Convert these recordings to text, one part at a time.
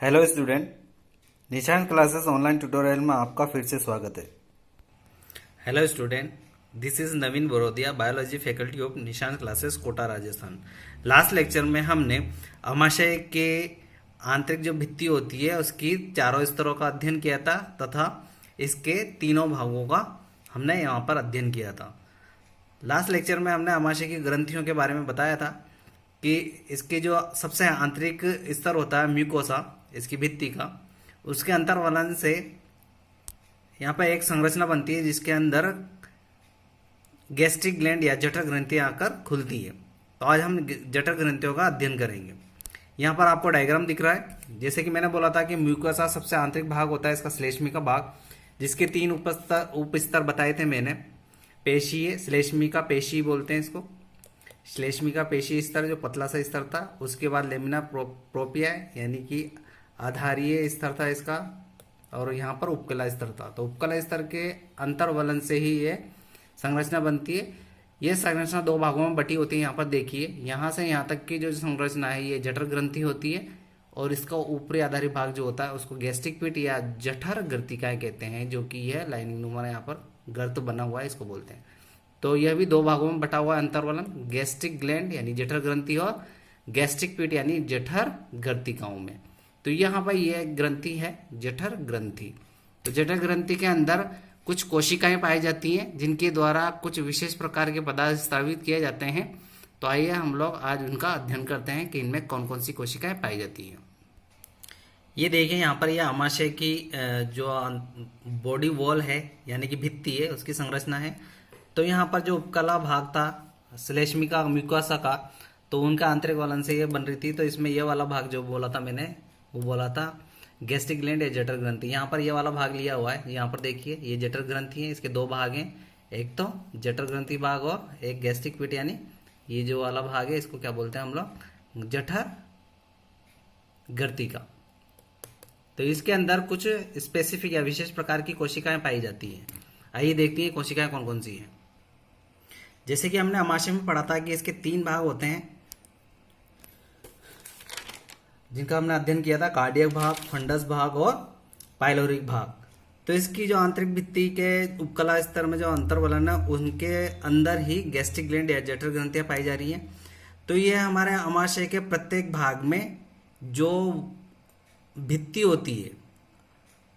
Hello student, Nishan classes online tutorial में आपका फिर से स्वागत है। Hello student, this is Naveen Barodia, biology faculty of Nishan classes, Kota, Rajasthan. Last lecture में हमने अमाशय के आंतरिक जो भित्ति होती है उसकी चारों स्तरों का अध्ययन किया था तथा इसके तीनों भागों का हमने यहाँ पर अध्ययन किया था। लास्ट लेक्चर में हमने अमाशय की ग्रंथियों के बारे में बताया था कि इसके जो सबसे आंतरिक स्तर होता है म्यूकोसा, इसकी भित्ति का, उसके अंतर्वलन से यहाँ पर एक संरचना बनती है जिसके अंदर गैस्ट्रिक ग्लैंड या जठर ग्रंथियां आकर खुलती है। तो आज हम जठर ग्रंथियों का अध्ययन करेंगे। यहाँ पर आपको डायग्राम दिख रहा है। जैसे कि मैंने बोला था कि म्यूकोसा सबसे आंतरिक भाग होता है, इसका श्लेष्मिका भाग, जिसके तीन उपस्तर बताए थे मैंने। पेशीय, श्लेष्मिका पेशी बोलते हैं इसको, श्लेष्मिका पेशी स्तर जो पतला सा स्तर था। उसके बाद लेमिना प्रोपिया यानी कि आधारीय स्तर था इसका, और यहाँ पर उपकला स्तर था। तो उपकला स्तर के अंतर्वलन से ही ये संरचना बनती है। ये संरचना दो भागों में बटी होती है। यहाँ पर देखिए, यहाँ से यहाँ तक की जो संरचना है ये जठर ग्रंथि होती है, और इसका ऊपरी आधारी भाग जो होता है उसको गैस्ट्रिक पिट या जठर ग्रंथिकाएं कहते हैं, जो कि यह लाइनिंग नुमा यहाँ पर गर्त बना हुआ है, इसको बोलते हैं। तो यह भी दो भागों में बटा हुआ है अंतर्वलन, गैस्ट्रिक ग्लैंड यानी जठर ग्रंथि और गैस्ट्रिक पिट यानी जठर ग्रंथिकाओं में। तो यहाँ पर यह ग्रंथि है जठर ग्रंथि। तो जठर ग्रंथि के अंदर कुछ कोशिकाएं पाई जाती हैं जिनके द्वारा कुछ विशेष प्रकार के पदार्थ स्रावित किए जाते हैं। तो आइए हम लोग आज उनका अध्ययन करते हैं कि इनमें कौन कौन सी कोशिकाएं पाई जाती हैं। ये देखिए, यहाँ पर यह अमाशय की जो बॉडी वॉल है यानी कि भित्ति है, उसकी संरचना है। तो यहाँ पर जो उपकला भाग था श्लेष्मिका म्यूकोसा का, तो उनका आंतरिक वलन से ये बन रही थी। तो इसमें ये वाला भाग जो बोला था मैंने, वो बोला था गैस्ट्रिक ग्लैंड या जठर ग्रंथि। यहाँ पर ये वाला भाग लिया हुआ है। यहाँ पर देखिए, ये जठर ग्रंथि है, इसके दो भाग हैं, एक तो जठर ग्रंथि भाग और एक गैस्ट्रिक पिट, यानी ये जो वाला भाग है इसको क्या बोलते हैं हम लोग, जठर ग्रंथिका। तो इसके अंदर कुछ स्पेसिफिक या विशेष प्रकार की कोशिकाएं पाई जाती हैं। आइए देखते हैं कोशिकाएं कौन कौन सी हैं। जैसे कि हमने अमाशय में पढ़ा था कि इसके तीन भाग होते हैं जिनका हमने अध्ययन किया था, कार्डियक भाग, फंडस भाग और पाइलोरिक भाग। तो इसकी जो आंतरिक भित्ति के उपकला स्तर में जो अंतर्वलन है उनके अंदर ही गैस्ट्रिक ग्लैंड या जठर ग्रंथियां पाई जा रही हैं। तो ये हमारे अमाशय के प्रत्येक भाग में जो भित्ति होती है,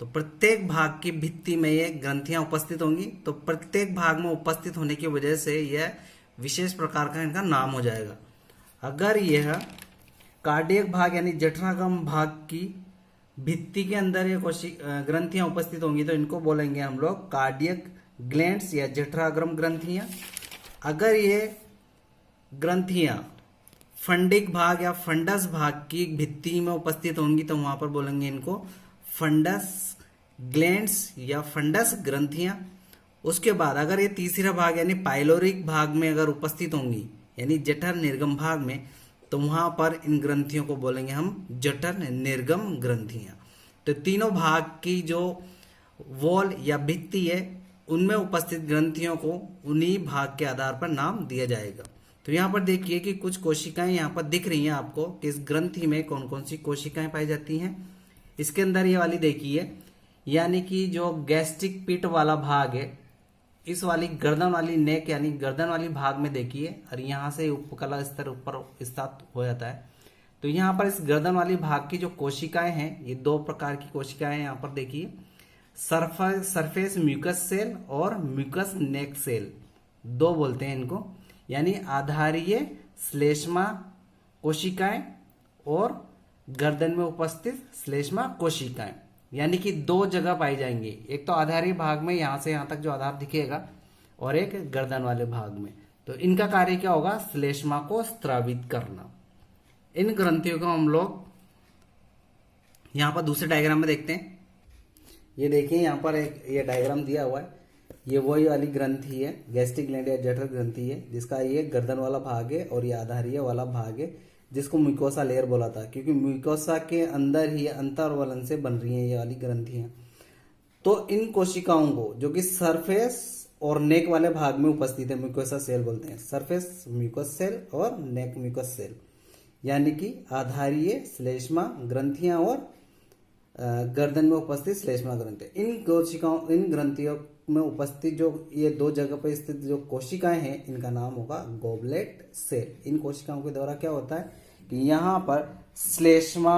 तो प्रत्येक भाग की भित्ति में ये ग्रंथियां उपस्थित होंगी। तो प्रत्येक भाग में उपस्थित होने की वजह से यह विशेष प्रकार का इनका नाम हो जाएगा। अगर यह कार्डियक भाग यानी जठराग्रम भाग की भित्ति के अंदर ये ग्रंथियां उपस्थित होंगी तो इनको बोलेंगे हम लोग कार्डियक ग्लैंड्स या जठराग्रम ग्रंथियां। अगर ये ग्रंथियां फंडिक भाग या फंडस भाग की भित्ति में उपस्थित होंगी तो वहां पर बोलेंगे इनको फंडस ग्लैंड्स या फंडस ग्रंथियां। उसके बाद अगर ये तीसरा भाग यानी पाइलोरिक भाग में अगर उपस्थित होंगी यानी जठर निर्गम भाग में, तो वहां पर इन ग्रंथियों को बोलेंगे हम जठर निर्गम ग्रंथियां। तो तीनों भाग की जो वॉल या भित्ति है उनमें उपस्थित ग्रंथियों को उन्हीं भाग के आधार पर नाम दिया जाएगा। तो यहाँ पर देखिए कि कुछ कोशिकाएं यहाँ पर दिख रही हैं आपको कि इस ग्रंथि में कौन कौन सी कोशिकाएं पाई जाती हैं। इसके अंदर ये वाली देखिए, यानी कि जो गैस्ट्रिक पिट वाला भाग है, इस वाली गर्दन वाली नेक यानी गर्दन वाली भाग में देखिए, और यहाँ से उपकला स्तर ऊपर स्थित हो जाता है। तो यहाँ पर इस गर्दन वाली भाग की जो कोशिकाएं हैं, ये दो प्रकार की कोशिकाएं हैं। यहाँ पर देखिए, सरफेस म्यूकस सेल और म्यूकस नेक सेल, दो बोलते हैं इनको, यानी आधारीय श्लेष्मा कोशिकाएं और गर्दन में उपस्थित श्लेष्मा कोशिकाएं, यानी कि दो जगह पाई जाएंगी। एक तो आधारी भाग में यहां से यहां तक जो आधार दिखेगा, और एक गर्दन वाले भाग में। तो इनका कार्य क्या होगा, श्लेष्मा को स्रावित करना। इन ग्रंथियों को हम लोग यहां पर दूसरे डायग्राम में देखते हैं। ये देखिए, यहां पर एक ये डायग्राम दिया हुआ है। ये वही वाली ग्रंथि है, गैस्ट्रिक ग्लैंड या जठर ग्रंथि है, जिसका ये गर्दन वाला भाग है और ये आधारीय वाला भाग है, जिसको म्यूकोसा लेयर बोला था, क्योंकि म्यूकोसा के अंदर ही अंतर्वलन से बन रही हैं ये वाली ग्रंथियां। तो इन कोशिकाओं को जो कि सरफेस और नेक वाले भाग में उपस्थित है, म्यूकोसा सेल बोलते हैं, सरफेस म्यूकस सेल और नेक म्यूकस सेल, यानी कि आधारीय श्लेष्मा ग्रंथियां और गर्दन में उपस्थित श्लेष्मा ग्रंथि। इन ग्रंथियों में उपस्थित जो ये दो जगह पर स्थित जो कोशिकाएं हैं इनका नाम होगा गोबलेट सेल। इन कोशिकाओं के द्वारा क्या होता है कि यहाँ पर श्लेष्मा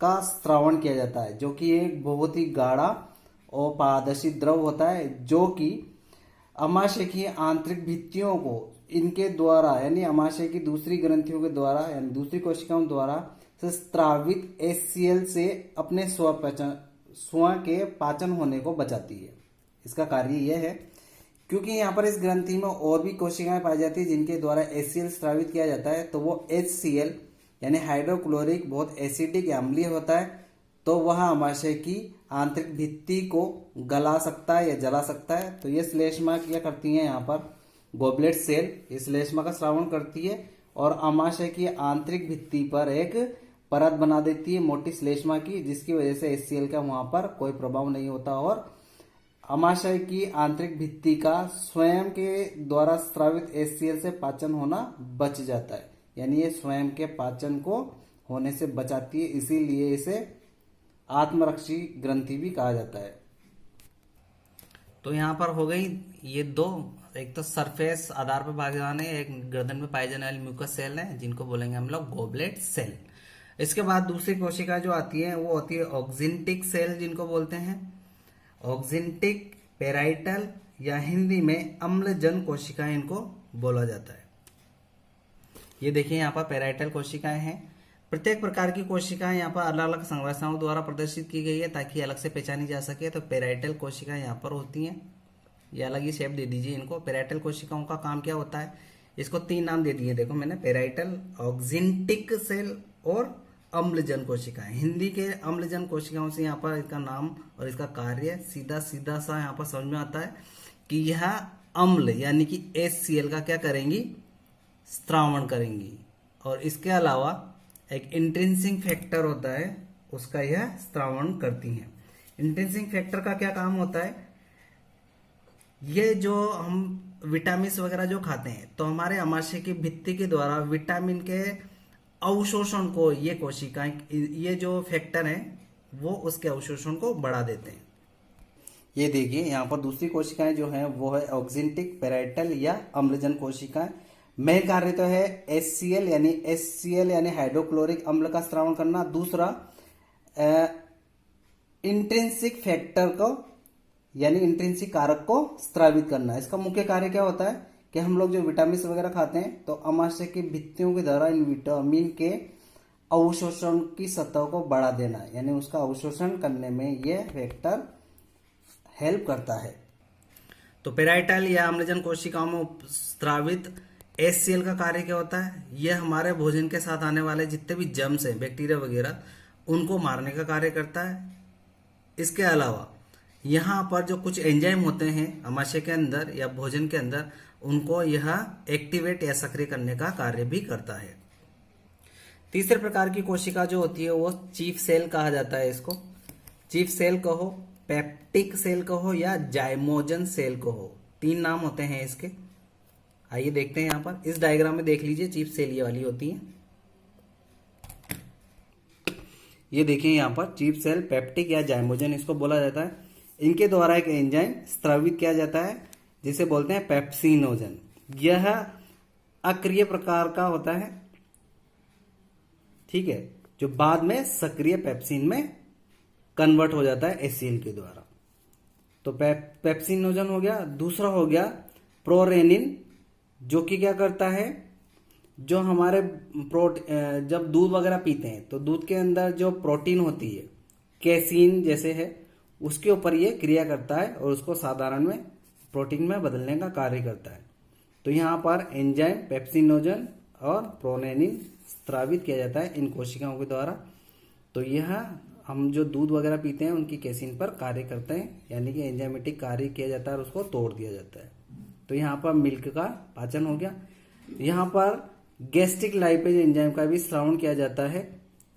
का स्त्रावण किया जाता है, जो कि एक बहुत ही गाढ़ा और पारदर्शी द्रव होता है, जो कि अमाशय की आंतरिक भित्तियों को इनके द्वारा यानी अमाशय की दूसरी ग्रंथियों के द्वारा यानी दूसरी कोशिकाओं द्वारा स्त्रावित HCl से अपने स्व के पाचन होने को बचाती है। इसका कार्य यह है क्योंकि यहाँ पर इस ग्रंथि में और भी कोशिकाएं पाई जाती है जिनके द्वारा HCl स्त्रावित किया जाता है, तो वो HCl यानी हाइड्रोक्लोरिक बहुत एसिडिक या अम्लीय होता है, तो वह अमाशय की आंतरिक भित्ति को गला सकता है या जला सकता है। तो ये श्लेष्मा क्या करती है, यहाँ पर गोबलेट सेल इस श्लेष्मा का स्रावण करती है और अमाशय की आंतरिक भित्ति पर एक परत बना देती है मोटी श्लेष्मा की, जिसकी वजह से HCl का वहां पर कोई प्रभाव नहीं होता और अमाशय की आंतरिक भित्ति का स्वयं के द्वारा स्रावित HCl से पाचन होना बच जाता है, यानी ये स्वयं के पाचन को होने से बचाती है, इसीलिए इसे आत्मरक्षी ग्रंथि भी कहा जाता है। तो यहाँ पर हो गई ये दो, एक तो सरफेस आधार पर पाए जाने, एक गर्दन में पाए जाने वाली म्यूकस सेल है जिनको बोलेंगे हम लोग गोबलेट सेल। इसके बाद दूसरी कोशिका जो आती है वो होती है ऑक्जिंटिक सेल जिनको बोलते हैं ऑक्जिंटिक पेराइटल या हिंदी में अम्लजन कोशिकाएं इनको बोला जाता है। ये देखिए यहाँ पर पेराइटल कोशिकाएं हैं। प्रत्येक प्रकार की कोशिकाएं यहाँ पर अलग अलग संरचनाओं द्वारा प्रदर्शित की गई है ताकि अलग से पहचानी जा सके। तो पेराइटल कोशिकाएं यहाँ पर होती हैं, ये अलग ही शेप दे दीजिए इनको। पेराइटल कोशिकाओं का काम क्या होता है, इसको 3 नाम दे दिए देखो मैंने, पेराइटल, ऑक्जिंटिक सेल और अम्लजन कोशिकाएं। हिंदी के अम्लजन कोशिकाओं से यहाँ पर इसका नाम और इसका कार्य सीधा सीधा सा यहाँ पर समझ में आता है कि यह अम्ल यानी कि HCl का क्या करेंगी, स्त्रावण करेंगी। और इसके अलावा एक इंट्रिंसिक फैक्टर होता है, उसका यह स्त्रावण करती हैं। इंट्रिंसिक फैक्टर का क्या काम होता है, ये जो हम विटामिन वगैरह जो खाते हैं तो हमारे अमाशय की भित्ति के द्वारा विटामिन के अवशोषण को ये कोशिकाएं, ये जो फैक्टर हैं वो उसके अवशोषण को बढ़ा देते हैं। ये देखिए यहाँ पर दूसरी कोशिकाएं जो हैं वो है ऑक्जिंटिक पेराइटल या अम्लजन कोशिकाएं। मेन कार्य तो है HCl यानी हाइड्रोक्लोरिक अम्ल का स्त्रावण करना। दूसरा इंट्रिंसिक फैक्टर को यानी इंट्रिंसिक कारक को स्त्रावित करना। इसका मुख्य कार्य क्या होता है कि हम लोग जो विटामिन वगैरह खाते हैं तो अमाशय की भित्तियों के द्वारा इन विटामिन के अवशोषण की सतह को बढ़ा देना, यानी उसका अवशोषण करने में यह फैक्टर हेल्प करता है। तो पेराइटल या अम्लजन कोशिकाओं में स्त्रावित HCl का कार्य क्या होता है, यह हमारे भोजन के साथ आने वाले जितने भी जर्म्स हैं, बैक्टीरिया वगैरह, उनको मारने का कार्य करता है। इसके अलावा यहाँ पर जो कुछ एंजाइम होते हैं अमाशय के अंदर या भोजन के अंदर, उनको यह एक्टिवेट या सक्रिय करने का कार्य भी करता है। तीसरे प्रकार की कोशिका जो होती है वो चीफ सेल कहा जाता है। इसको चीफ सेल कहो, पेप्टिक सेल कहो या जाइमोजन सेल कहो, 3 नाम होते हैं इसके। आइए देखते हैं यहाँ पर इस डायग्राम में देख लीजिए, चीफ सेल ये वाली होती है। ये देखिए यहाँ पर चीफ सेल, पेप्टिक या जाइमोजन इसको बोला जाता है। इनके द्वारा एक एंजाइम स्रावित किया जाता है जिसे बोलते हैं पेप्सिनोजन। यह अक्रिय प्रकार का होता है, ठीक है, जो बाद में सक्रिय पेप्सिन में कन्वर्ट हो जाता है HCl के द्वारा। तो पेप्सिनोजन हो गया। दूसरा हो गया प्रोरेनिन, जो कि क्या करता है, जो हमारे जब दूध वगैरह पीते हैं तो दूध के अंदर जो प्रोटीन होती है, कैसीन जैसे है, उसके ऊपर ये क्रिया करता है और उसको साधारण में प्रोटीन में बदलने का कार्य करता है। तो यहाँ पर एंजाइम पेप्सिनोजन और प्रोरेनिन स्रावित किया जाता है इन कोशिकाओं के द्वारा। तो यह हम जो दूध वगैरह पीते हैं उनकी कैसीन पर कार्य करते हैं, यानी कि एंजाइमेटिक कार्य किया जाता है और उसको तोड़ दिया जाता है। तो यहाँ पर मिल्क का पाचन हो गया। यहाँ पर गैस्ट्रिक लाइपेज एंजाइम का भी श्रवण किया जाता है,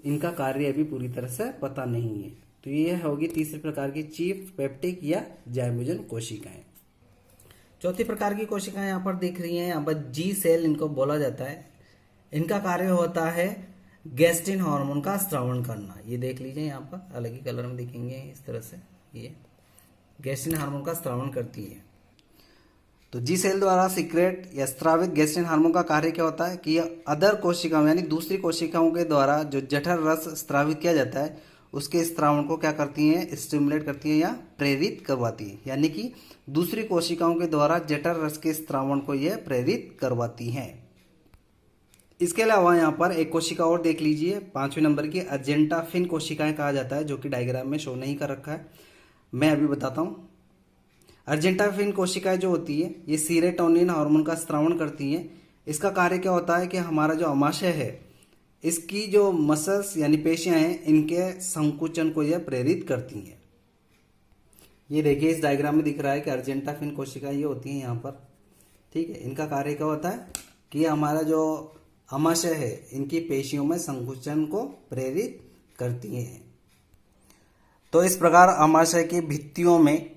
इनका कार्य अभी पूरी तरह से पता नहीं है। तो ये होगी तीसरे प्रकार की चीफ पेप्टिक या जाइमोजन कोशिकाएं। चौथी प्रकार की कोशिकाएं यहाँ पर दिख रही हैं, यहाँ पर G सेल इनको बोला जाता है। इनका कार्य होता है गैस्ट्रिन हार्मोन का स्रावण करना। ये देख लीजिए यहाँ पर अलग ही कलर में दिखेंगे इस तरह से, ये गैस्ट्रिन हार्मोन का स्रावण करती है। तो जी सेल द्वारा सीक्रेट या स्रावित गैस्ट्रिन हार्मोन का कार्य क्या होता है कि अदर कोशिकाओं यानी दूसरी कोशिकाओं के द्वारा जो जठर रस स्रावित किया जाता है उसके स्रावण को क्या करती हैं, स्टिमुलेट करती हैं या प्रेरित करवाती है, यानी कि दूसरी कोशिकाओं के द्वारा जठर रस के स्रावण को यह प्रेरित करवाती हैं। इसके अलावा यहाँ पर एक कोशिका और देख लीजिए, 5वें नंबर की अर्जेंटाफिन कोशिकाएं कहा जाता है, जो कि डायग्राम में शो नहीं कर रखा है, मैं अभी बताता हूँ। अर्जेंटाफिन कोशिकाएं जो होती है ये सीरोटोनिन हार्मोन का स्रावण करती हैं। इसका कार्य क्या होता है कि हमारा जो अमाशय है इसकी जो मसल्स यानी पेशियां हैं इनके संकुचन को यह प्रेरित करती हैं। ये देखिए इस डायग्राम में दिख रहा है कि अर्जेंटाफिन कोशिकाएं ये होती हैं यहाँ पर, ठीक है। इनका कार्य क्या होता है कि हमारा जो अमाशय है इनकी पेशियों में संकुचन को प्रेरित करती हैं। तो इस प्रकार अमाशय की भित्तियों में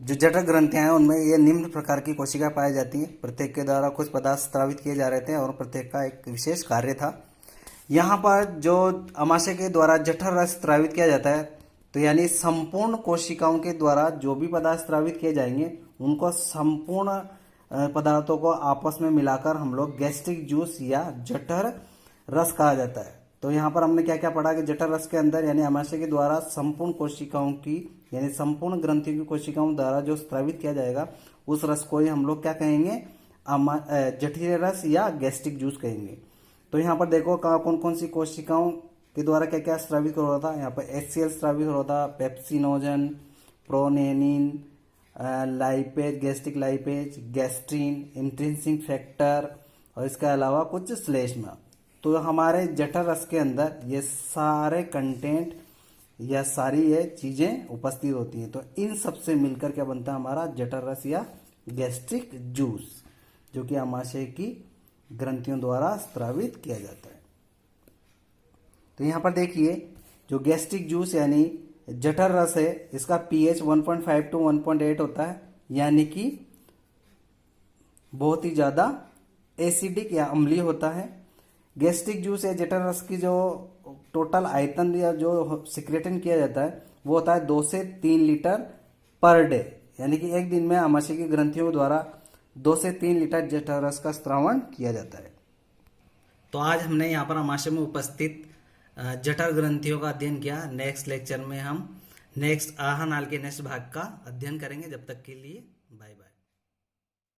जो जठर ग्रंथियां हैं उनमें ये निम्न प्रकार की कोशिका पाई जाती हैं। प्रत्येक के द्वारा कुछ पदार्थ स्रावित किए जा रहे थे और प्रत्येक का एक विशेष कार्य था। यहाँ पर जो अमाशय के द्वारा जठर रस स्रावित किया जाता है, तो यानी संपूर्ण कोशिकाओं के द्वारा जो भी पदार्थ स्रावित किए जाएंगे उनको संपूर्ण पदार्थों को आपस में मिलाकर हम लोग गैस्ट्रिक जूस या जठर रस कहा जाता है। तो यहाँ पर हमने क्या क्या पढ़ा कि जठर रस के अंदर यानी अमाशय के द्वारा संपूर्ण कोशिकाओं की यानी संपूर्ण ग्रंथियों की कोशिकाओं द्वारा जो स्रावित किया जाएगा उस रस को ही हम लोग क्या कहेंगे, जठरीय रस या गैस्ट्रिक जूस कहेंगे। तो यहाँ पर देखो कौन कौन सी कोशिकाओं के द्वारा क्या क्या स्रावित हो रहा था। यहाँ पर HCl स्रावित हो रहा था, pepsinogen, prorennin, lipase, gastric lipase, gastrin, intrinsic factor और इसके अलावा कुछ श्लेष्मा। तो हमारे जठर रस के अंदर ये सारे कंटेंट या सारी ये चीजें उपस्थित होती हैं। तो इन सब से मिलकर क्या बनता है हमारा जठर रस या गैस्ट्रिक जूस, जो कि अमाशय की ग्रंथियों द्वारा स्रावित किया जाता है। तो यहाँ पर देखिए जो गैस्ट्रिक जूस यानी जठर रस है इसका pH 1.5 to 1.8 होता है, यानी कि बहुत ही ज्यादा एसिडिक या अम्लीय होता है। गैस्ट्रिक जूस या जठर रस की जो टोटल आयतन या जो सिक्रेटन किया जाता है वो होता है 2 से 3 लीटर पर डे, यानी कि एक दिन में अमाशय की ग्रंथियों द्वारा 2 से 3 लीटर जठर रस का स्रावण किया जाता है। तो आज हमने यहाँ पर अमाशय में उपस्थित जठर ग्रंथियों का अध्ययन किया। नेक्स्ट लेक्चर में हम नेक्स्ट आहार नाल के नेक्स्ट भाग का अध्ययन करेंगे। जब तक के लिए बाय बाय।